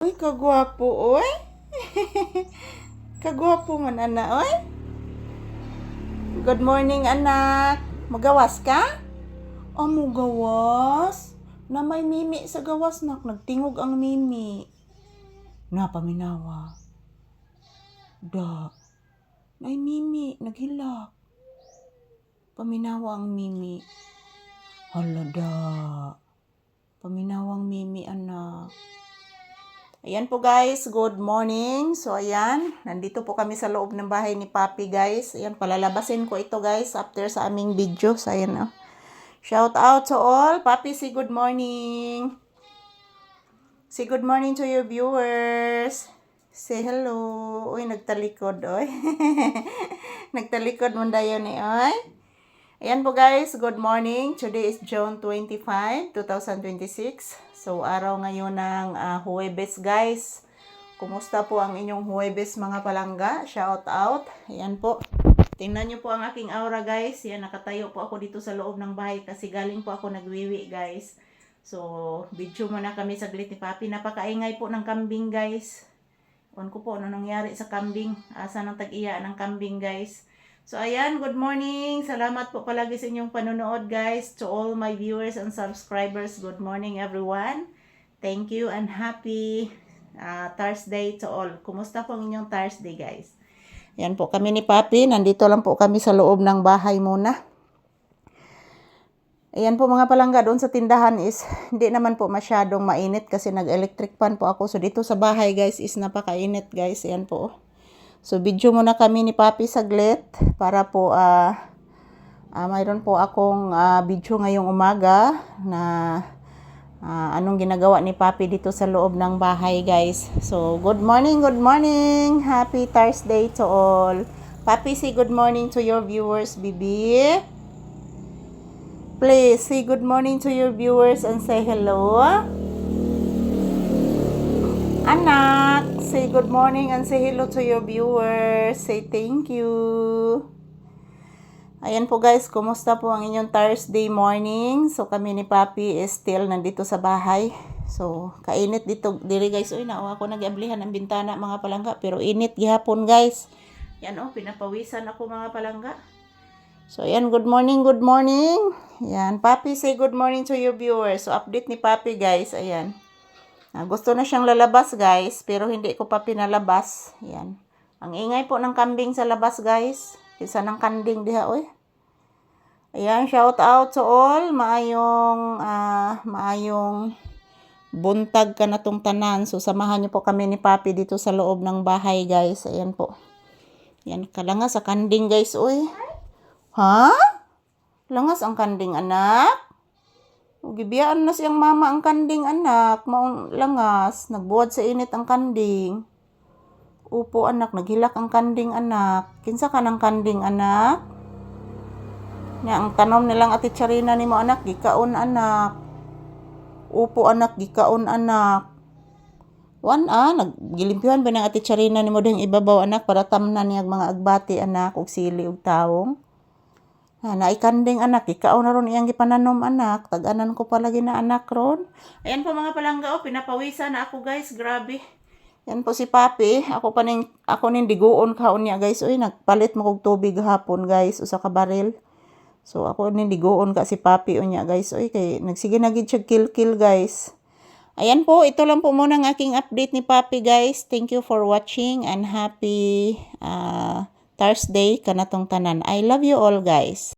Uy, kagwapo, oy. Kagwapo man, ana, oy. Good morning, anak. Magawas ka? Gawas? Na may mimi sa gawas, nak. Nagtingog ang mimi. Na, paminawa. Da. Nay mimi, naghilak. Paminawa ang mimi. Hala, da. Paminawa ang mimi, anak. Ayan po guys, good morning. So ayan, nandito po kami sa loob ng bahay ni Papi guys. Ayan, palalabasin ko ito guys after sa aming video. So ayan oh. Shout out to all. Papi, say good morning. Say good morning to your viewers. Say hello. Uy, nagtalikod oy. Nagtalikod mo dayon ni oy. Ayan po guys, good morning. Today is June 25, 2026. So araw ngayon ng Huwebes guys. Kumusta po ang inyong Huwebes mga palangga? Shout out. Ayan po. Tingnan nyo po ang aking aura guys. Yan, nakatayo po ako dito sa loob ng bahay kasi galing po ako nagwiwi guys. So video muna kami saglit ni Papi. Napakaingay po ng kambing guys. Ewan ko po ano nangyari sa kambing. Asa ng tag-iya ng kambing guys. So ayan, good morning. Salamat po palagi sa inyong panonood guys. To all my viewers and subscribers, good morning everyone. Thank you and happy Thursday to all. Kumusta po ang inyong Thursday guys? Ayan po kami ni Papi. Nandito lang po kami sa loob ng bahay muna. Ayan po mga palangga, doon sa tindahan is hindi naman po masyadong mainit kasi nag-electric fan po ako. So dito sa bahay guys is napakainit guys. Ayan po. So, video muna kami ni Papi saglit para po mayroon po akong video ngayong umaga na anong ginagawa ni Papi dito sa loob ng bahay guys. So, good morning, good morning. Happy Thursday to all. Papi, say good morning to your viewers, Bibi. Please, say good morning to your viewers and say hello. Anak, say good morning and say hello to your viewers. Say thank you. Ayan po guys, kumusta po ang inyong Thursday morning? So kami ni Papi is still nandito sa bahay. So kainit dito diri guys. Uy, naawa ko nag-ablihan ang bintana mga palangga. Pero init gihapon guys. Yan oh, pinapawisan ako mga palangga. So ayan, good morning, good morning. Yan, Papi, say good morning to your viewers. So update ni Papi guys, ayan. Gusto na siyang lalabas guys, pero hindi ko pa pinalabas. Yan. Ang ingay po ng kambing sa labas guys. Isa ng kanding diha oy. Ayan, shout out to all. Maayong buntag ka na tong tanan. So samahan niyo po kami ni Papi dito sa loob ng bahay guys. Ayan po. Yan, kalangas sa kanding guys oy. Ha? Langas ang kanding anak? Gibiyaan na siyang mama ang kanding anak, maong langas, nagbuwad sa init ang kanding. Upo anak, naghilak ang kanding anak. Kinsa ka ng kanding anak? Nya ang tanom nilang ati Charina nimo anak, gikaon anak. Upo anak, gikaon anak. Naggilimpyuhan ba ng ati Charina nimo ding ibabaw anak para tamnan niyag mga agbati anak ug sili ug tawong. Naikanding anak, ikaw na ron iyang gipananom anak. Tag-anan ko palagi na anak ron. Ayan po mga palangga, pinapawisan na ako guys, grabe. Yan po si Papi, ako ning diguon kaon niya guys. Uy, nagpalit mo kog tubig hapon guys, usa ka baril. So ako ning diguon ka si Papi unya guys. Uy, kay nagsige na gid siya kill guys. Ayan po, ito lang po muna ang aking update ni Papi guys. Thank you for watching and happy Thursday kanatong tanan. I love you all guys.